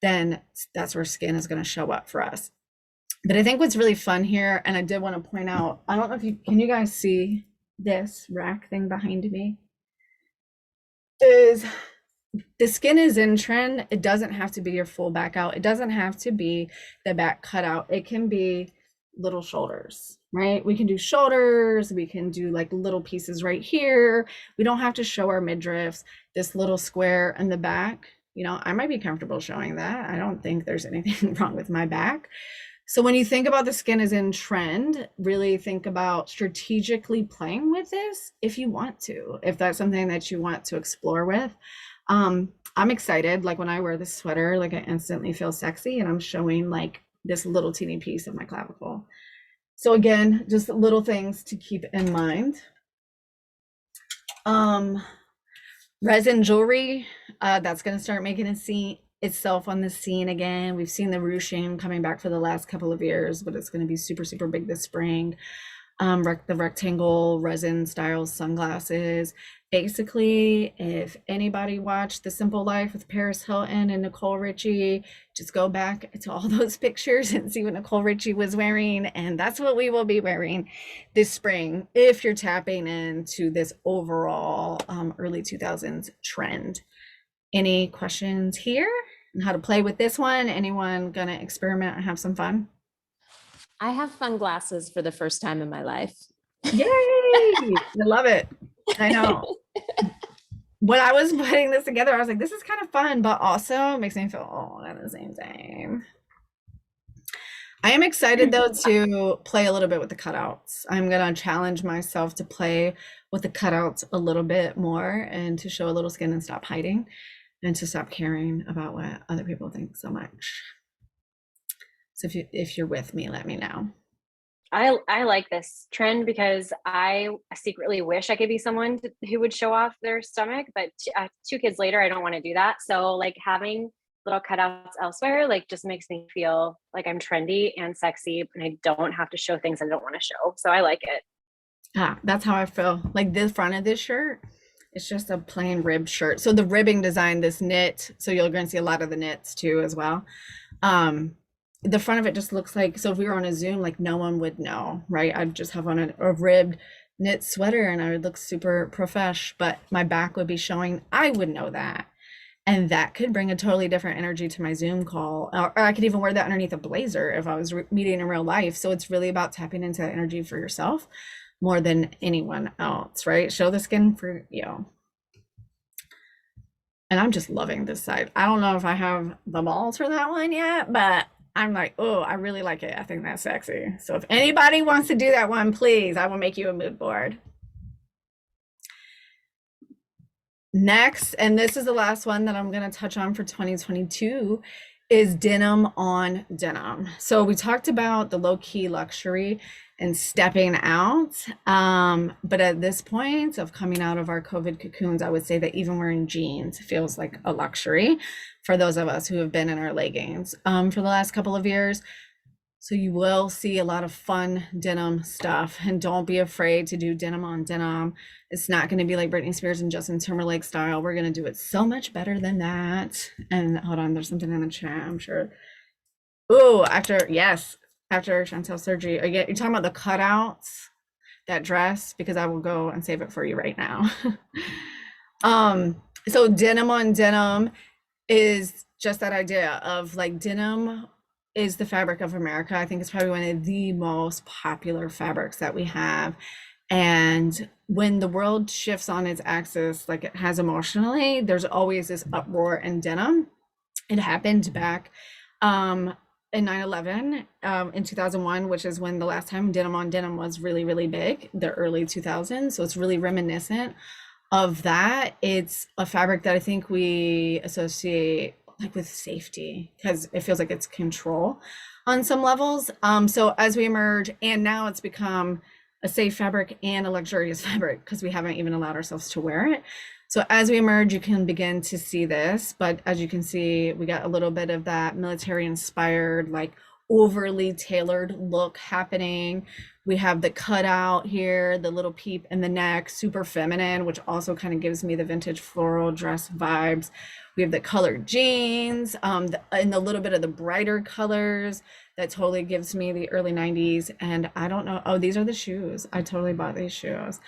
then that's where skin is going to show up for us. But I think what's really fun here, and I did want to point out, I don't know if can you guys see this rack thing behind me? Is the skin is in trend. It doesn't have to be your full back out. It doesn't have to be the back cut out. It can be little shoulders, right? We can do shoulders. We can do like little pieces right here. We don't have to show our midriffs. This little square in the back, you know, I might be comfortable showing that. I don't think there's anything wrong with my back. So when you think about the skin is in trend, really think about strategically playing with this if you want to, if that's something that you want to explore with. I'm excited. Like when I wear this sweater, like I instantly feel sexy and I'm showing like this little teeny piece of my clavicle. So again, just little things to keep in mind. Resin jewelry, that's going to start making itself on the scene again. We've seen the ruching coming back for the last couple of years, but it's going to be super, super big this spring. The rectangle resin style sunglasses. Basically, if anybody watched The Simple Life with Paris Hilton and Nicole Richie, just go back to all those pictures and see what Nicole Richie was wearing. And that's what we will be wearing this spring if you're tapping into this overall early 2000s trend. Any questions here on how to play with this one? Anyone gonna experiment and have some fun? I have fun glasses for the first time in my life. Yay! I love it. I know. When I was putting this together, I was like, this is kind of fun, but also makes me feel old at the same time. I am excited though to play a little bit with the cutouts. I'm gonna challenge myself to play with the cutouts a little bit more and to show a little skin and stop hiding and to stop caring about what other people think so much. So if you're with me, let me know. I like this trend because I secretly wish I could be someone who would show off their stomach, but 2 kids later, I don't want to do that. So like having little cutouts elsewhere, like just makes me feel like I'm trendy and sexy and I don't have to show things I don't want to show. So I like it. That's how I feel. Like the front of this shirt, it's just a plain ribbed shirt. So the ribbing design, this knit, so you're going to see a lot of the knits too as well. The front of it just looks like, so if we were on a Zoom, like no one would know, right? I'd just have on a ribbed knit sweater and I would look super profesh, but my back would be showing. I would know that. And that could bring a totally different energy to my Zoom call. Or I could even wear that underneath a blazer if I was meeting in real life. So it's really about tapping into that energy for yourself more than anyone else, right? Show the skin for you. And I'm just loving this side. I don't know if I have the balls for that one yet, but I'm like, oh, I really like it. I think that's sexy. So if anybody wants to do that one, please, I will make you a mood board. Next, and this is the last one that I'm going to touch on for 2022, is denim on denim. So we talked about the low-key luxury and stepping out. But at this point of coming out of our COVID cocoons, I would say that even wearing jeans feels like a luxury for those of us who have been in our leggings for the last couple of years. So you will see a lot of fun denim stuff, and don't be afraid to do denim on denim. It's not going to be like Britney Spears and Justin Timberlake style. We're going to do it so much better than that. And hold on, there's something in the chat, I'm sure. Oh, after Chantel surgery, again, you're talking about the cutouts, that dress, because I will go and save it for you right now. So denim on denim is just that idea of like denim is the fabric of America. I think it's probably one of the most popular fabrics that we have. And when the world shifts on its axis, like it has emotionally, there's always this uproar in denim. It happened back in 9/11 in 2001, which is when the last time denim on denim was really, really big, the early 2000s. So it's really reminiscent of that. It's a fabric that I think we associate like with safety because it feels like it's control on some levels. So as we emerge, and now it's become a safe fabric and a luxurious fabric because we haven't even allowed ourselves to wear it. So as we emerge, you can begin to see this, but as you can see, we got a little bit of that military inspired, like overly tailored look happening. We have the cutout here, the little peep in the neck, super feminine, which also kind of gives me the vintage floral dress vibes. We have the colored jeans, and a little bit of the brighter colors. That totally gives me the early 90s. And I don't know, oh, these are the shoes. I totally bought these shoes.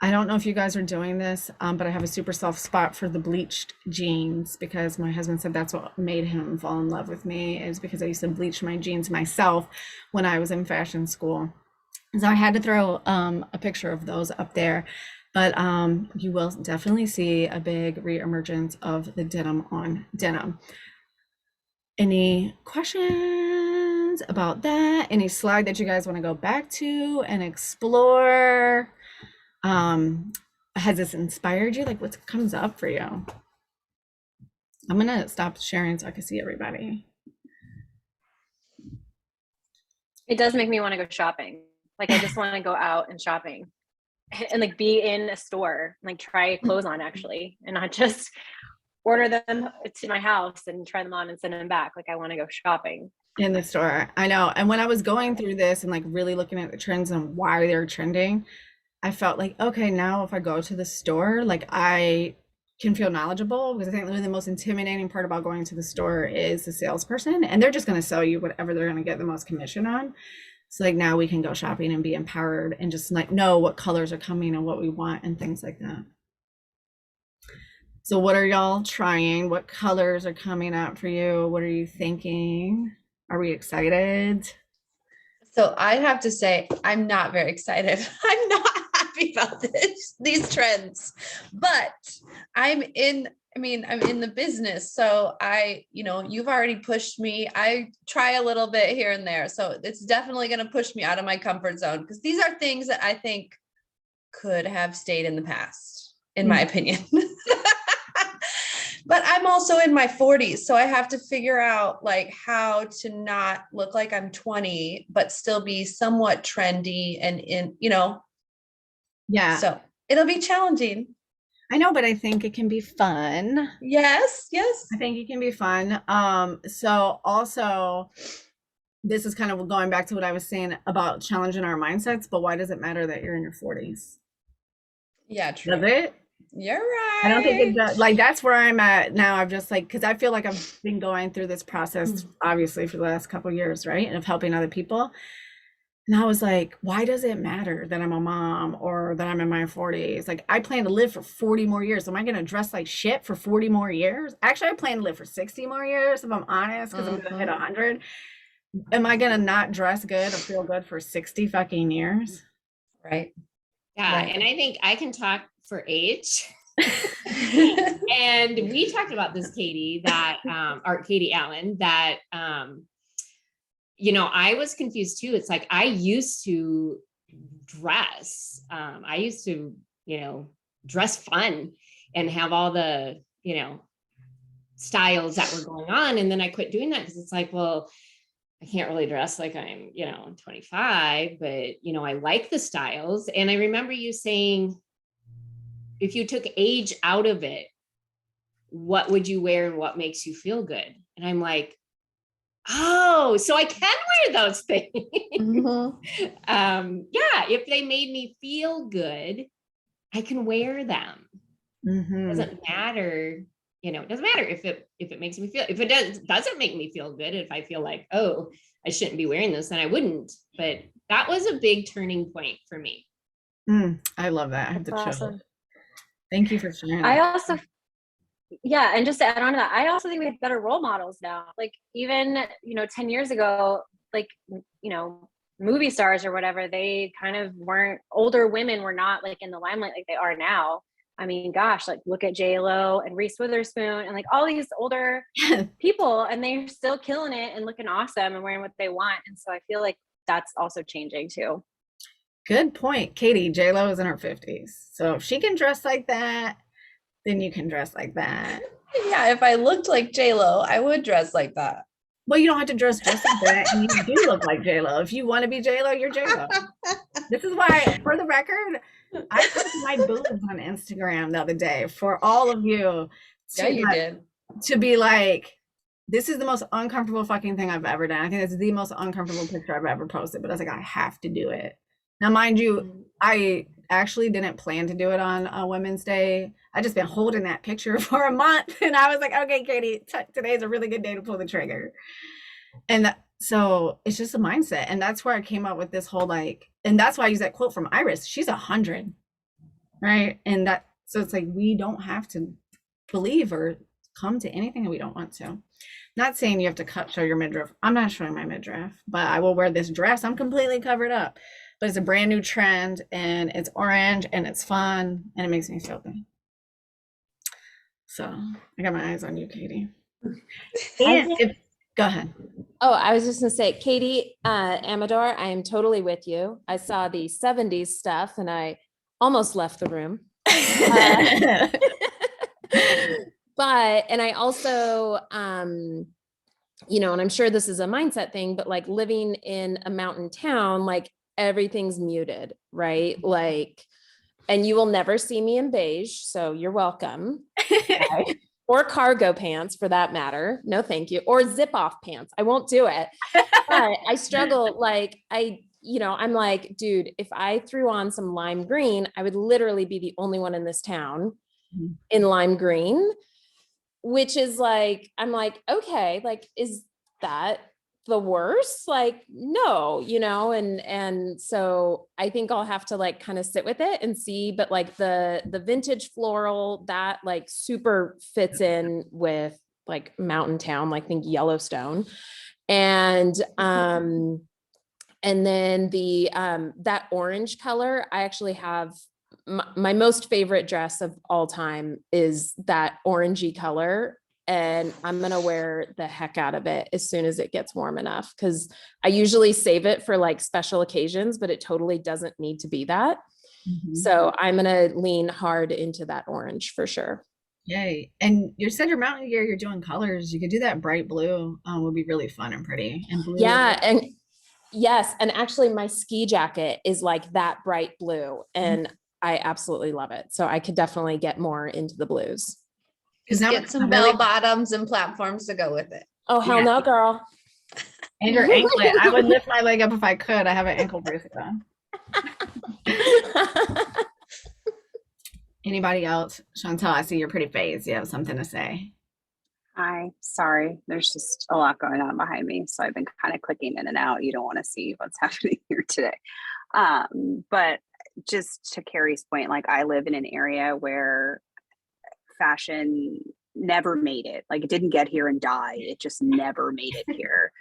I don't know if you guys are doing this, but I have a super soft spot for the bleached jeans because my husband said that's what made him fall in love with me, is because I used to bleach my jeans myself when I was in fashion school. So I had to throw a picture of those up there, but you will definitely see a big reemergence of the denim on denim. Any questions about that? Any slide that you guys want to go back to and explore? Has this inspired you? Like, what comes up for you? I'm gonna stop sharing so I can see everybody. It does make me want to go shopping. Like I just want to go out and shopping and like be in a store, like try clothes on actually, and not just order them to my house and try them on and send them back. Like I want to go shopping. In the store, I know. And when I was going through this and like really looking at the trends and why they're trending, I felt like, okay, now if I go to the store, like I can feel knowledgeable, because I think the most intimidating part about going to the store is the salesperson, and they're just going to sell you whatever they're going to get the most commission on. So like now we can go shopping and be empowered and just like know what colors are coming and what we want and things like that. So what are y'all trying? What colors are coming up for you? What are you thinking? Are we excited? So I have to say, I'm not very excited. I'm not happy about these trends, but I'm in the business. So you've already pushed me. I try a little bit here and there. So it's definitely going to push me out of my comfort zone, because these are things that I think could have stayed in the past, in my opinion. But I'm also in my 40s, so I have to figure out like how to not look like I'm 20, but still be somewhat trendy and Yeah. So it'll be challenging. I know, but I think it can be fun. Yes. I think it can be fun. So also, this is kind of going back to what I was saying about challenging our mindsets, but why does it matter that you're in your 40s? Yeah, true. Does it? You're right. I don't think it does. Like, that's where I'm at now. I've just like, because I feel like I've been going through this process, obviously, for the last couple of years, right? And of helping other people. And I was like, why does it matter that I'm a mom or that I'm in my 40s? Like, I plan to live for 40 more years. Am I going to dress like shit for 40 more years? Actually, I plan to live for 60 more years, if I'm honest, because I'm going to hit 100. Am I going to not dress good or feel good for 60 fucking years? Right. Yeah. Right. And I think I can talk for age. And we talked about this, Katie, that, or Katie Allen, that, I was confused too. It's like, I used to dress, dress fun and have all the, styles that were going on. And then I quit doing that because it's like, well, I can't really dress like I'm, 25, but, I like the styles. And I remember you saying, if you took age out of it, what would you wear and what makes you feel good? And I'm like, oh, so I can wear those things. Yeah, if they made me feel good, I can wear them. It doesn't matter, it doesn't matter if it makes me feel, if it doesn't make me feel good, if I feel like, oh, I shouldn't be wearing this, then I wouldn't. But that was a big turning point for me. I love that. I have to chill. Awesome. Thank you for sharing. I also, yeah, and just to add on to that, I also think we have better role models now. Like even, 10 years ago, like, movie stars or whatever, they kind of weren't, older women were not like in the limelight like they are now. I mean, gosh, like look at J-Lo and Reese Witherspoon and like all these older people, and they're still killing it and looking awesome and wearing what they want. And so I feel like that's also changing too. Good point, Katie. J-Lo is in her 50s. So if she can dress like that, then you can dress like that. Yeah, if I looked like J-Lo, I would dress like that. Well, you don't have to dress just like that, and you do look like J-Lo. If you want to be J-Lo, you're J-Lo. This is why, for the record, I posted my boobs on Instagram the other day for all of you. Yeah, you did. To be like, this is the most uncomfortable fucking thing I've ever done. I think it's the most uncomfortable picture I've ever posted, but I was like, I have to do it. Now, mind you, I actually didn't plan to do it on Women's Day. I just been holding that picture for a month, and I was like, okay, Katie, today's a really good day to pull the trigger. And so it's just a mindset. And that's where I came up with this whole and that's why I use that quote from Iris. She's 100. right? And that, so it's like we don't have to believe or come to anything that we don't want to. Not saying you have to show your midriff. I'm not showing my midriff, but I will wear this dress. I'm completely covered up, but it's a brand new trend and it's orange and it's fun and it makes me feel good. So I got my eyes on you, Katie. Go ahead. Oh, I was just gonna say, Katie, Amador, I am totally with you. I saw the 70s stuff and I almost left the room. But, and I also, you know, and I'm sure this is a mindset thing, but like living in a mountain town, like everything's muted, right? Like, and you will never see me in beige, so you're welcome. Okay. Or cargo pants for that matter. No, thank you. Or zip off pants. I won't do it. But I struggle, like you know, I'm like, dude, if I threw on some lime green, I would literally be the only one in this town in lime green, which is like, I'm like, okay, like, is that the worst? Like, no, you know, and so I think I'll have to like kind of sit with it and see, but like the vintage floral that like super fits in with like mountain town, like think Yellowstone. And then the that orange color, I actually have my most favorite dress of all time is that orangey color. And I'm going to wear the heck out of it as soon as it gets warm enough. Cause I usually save it for like special occasions, but it totally doesn't need to be that. So I'm going to lean hard into that orange for sure. Yay. And you said your mountain gear, you're doing colors. You could do that bright blue. Would be really fun and pretty. And blue. Yeah. And yes. And actually my ski jacket is like that bright blue and I absolutely love it. So I could definitely get more into the blues. Just get some bell bottoms and platforms to go with it. Oh, hell no, girl. And your anklet. I would lift my leg up if I could. I have an ankle bracelet on. Anybody else? Chantel, I see you're pretty phased. You have something to say. Hi, sorry. There's just a lot going on behind me. So I've been kind of clicking in and out. You don't want to see what's happening here today. But just to Carrie's point, like I live in an area where fashion never made it. Like it didn't get here and die. It just never made it here.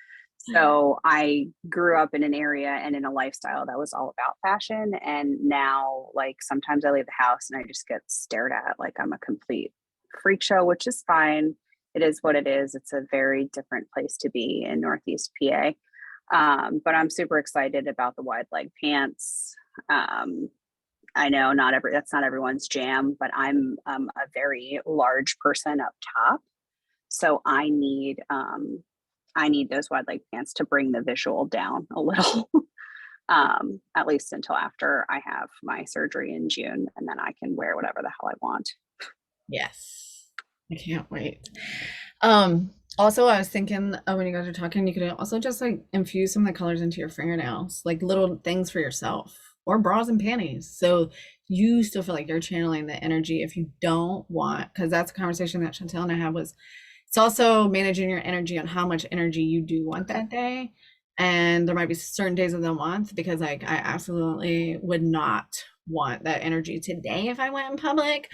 So I grew up in an area and in a lifestyle that was all about fashion. And now like sometimes I leave the house and I just get stared at like I'm a complete freak show, which is fine. It is what it is. It's a very different place to be in Northeast PA. But I'm super excited about the wide leg pants. I know that's not everyone's jam, but I'm a very large person up top. So I need those wide leg pants to bring the visual down a little, at least until after I have my surgery in June, and then I can wear whatever the hell I want. Yes, I can't wait. Also, I was thinking when you guys are talking, you could also just like infuse some of the colors into your fingernails, like little things for yourself, or bras and panties. So you still feel like you're channeling the energy if you don't want, because that's a conversation that Chantel and I had was, it's also managing your energy on how much energy you do want that day. And there might be certain days of the month because like I absolutely would not want that energy today if I went in public.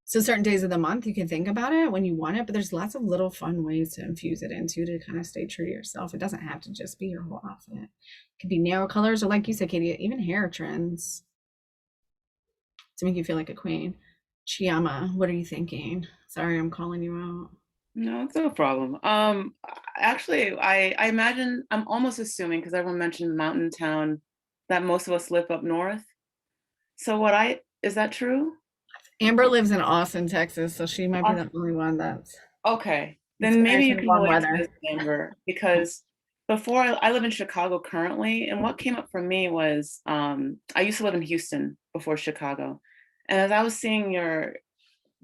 So certain days of the month you can think about it when you want it, but there's lots of little fun ways to infuse it into to kind of stay true to yourself. It doesn't have to just be your whole outfit. It could be nail colors or like you said, Katie, even hair trends to make you feel like a queen. Chiama, what are you thinking? Sorry, I'm calling you out. No, it's no problem. Actually, I imagine, I'm almost assuming, because everyone mentioned mountain town, that most of us live up north. So is that true? Amber lives in Austin, Texas, so she might be the only one that's okay. Then maybe you can warm relate weather. to this, Amber, because before I live in Chicago currently, and what came up for me was I used to live in Houston before Chicago, and as I was seeing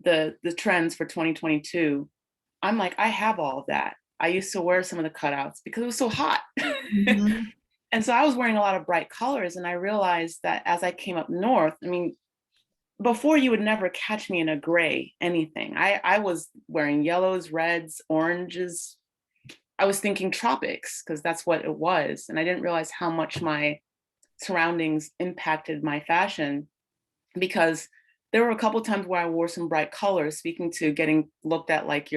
the trends for 2022, I'm like, I have all of that. I used to wear some of the cutouts because it was so hot. Mm-hmm. And so I was wearing a lot of bright colors, and I realized that as I came up north, I mean, before you would never catch me in a gray anything. I was wearing yellows, reds, oranges. I was thinking tropics because that's what it was. And I didn't realize how much my surroundings impacted my fashion. because there were a couple times where I wore some bright colors, speaking to getting looked at like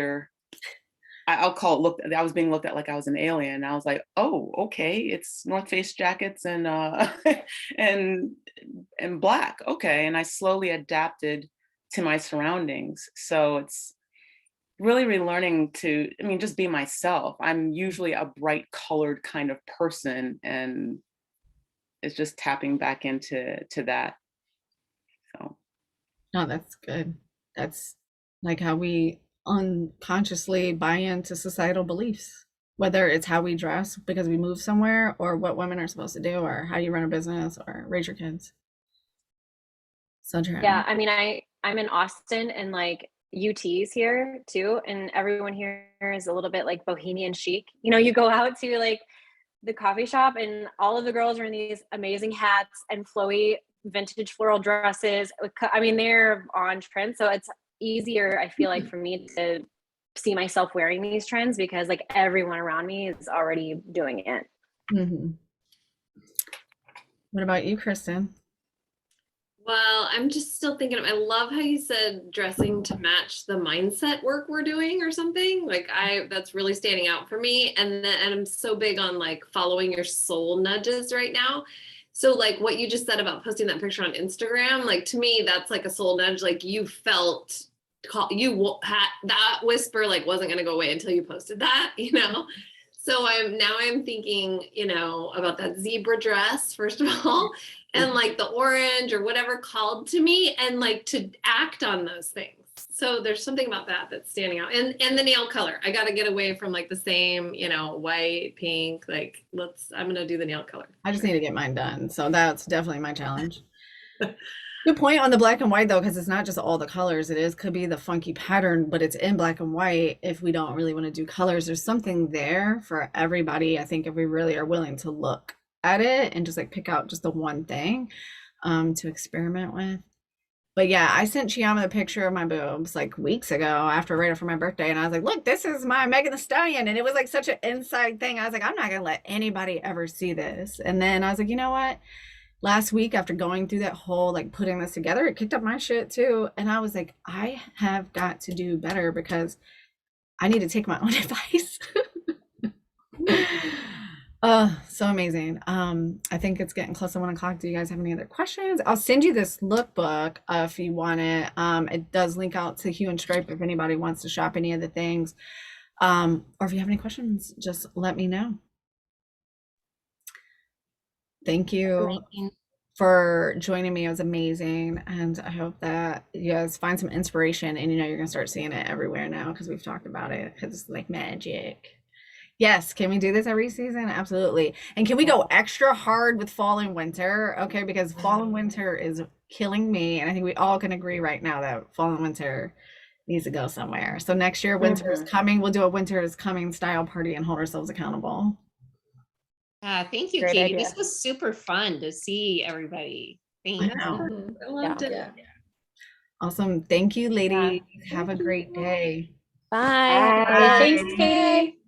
I'll call it I was being looked at like I was an alien. And I was like, oh, okay, it's North Face jackets and and black. Okay. And I slowly adapted to my surroundings. So it's really relearning to, I mean, just be myself. I'm usually a bright colored kind of person, and it's just tapping back into that. So No, that's good. That's like how we unconsciously buy into societal beliefs, whether it's how we dress because we move somewhere, or what women are supposed to do, or how you run a business or raise your kids. So true. Yeah, I mean, I'm in Austin, and like UT's here too, and everyone here is a little bit like bohemian chic. You know, you go out to like the coffee shop, and all of the girls are in these amazing hats and flowy vintage floral dresses. I mean, they're on trend, so it's easier, I feel like, for me to see myself wearing these trends because like everyone around me is already doing it. Mm-hmm. What about you, Kristen? Well, I'm just still thinking, I love how you said dressing to match the mindset work we're doing or something. Like that's really standing out for me. And I'm so big on like following your soul nudges right now. So like what you just said about posting that picture on Instagram, like to me, that's like a soul nudge. Like you felt, you had that whisper like wasn't going to go away until you posted that, you know? So I'm thinking, you know, about that zebra dress, first of all, and like the orange or whatever called to me, and like to act on those things. So there's something about that that's standing out. And the nail color. I got to get away from like the same, you know, white, pink, like I'm going to do the nail color. I just need to get mine done. So that's definitely my challenge. Good point on the black and white though, because it's not just all the colors. Could be the funky pattern, but it's in black and white. If we don't really want to do colors, there's something there for everybody. I think if we really are willing to look at it and just like pick out just the one thing to experiment with. But yeah, I sent Chiama a picture of my boobs like weeks ago right after my birthday. And I was like, look, this is my Megan Thee Stallion. And it was like such an inside thing. I was like, I'm not going to let anybody ever see this. And then I was like, you know what? Last week, after going through that whole like putting this together, it kicked up my shit too. And I was like, I have got to do better because I need to take my own advice. So amazing. I think it's getting close to 1 o'clock. Do you guys have any other questions? I'll send you this lookbook if you want it. It does link out to Hue and Stripe if anybody wants to shop any of the things. Or if you have any questions, just let me know. Thank you for joining me. It was amazing. And I hope that you guys find some inspiration, and you know, you're going to start seeing it everywhere now because we've talked about it, because it's like magic. Yes. Can we do this every season? Absolutely. And can we go extra hard with fall and winter? Okay. Because fall and winter is killing me. And I think we all can agree right now that fall and winter needs to go somewhere. So next year, winter is coming. We'll do a winter is coming style party and hold ourselves accountable. Thank you, Great Katie. idea. This was super fun to see everybody. Thanks. I loved it. Yeah. Awesome. Thank you, ladies. Have a great day. Bye. Bye. Thanks, Katie.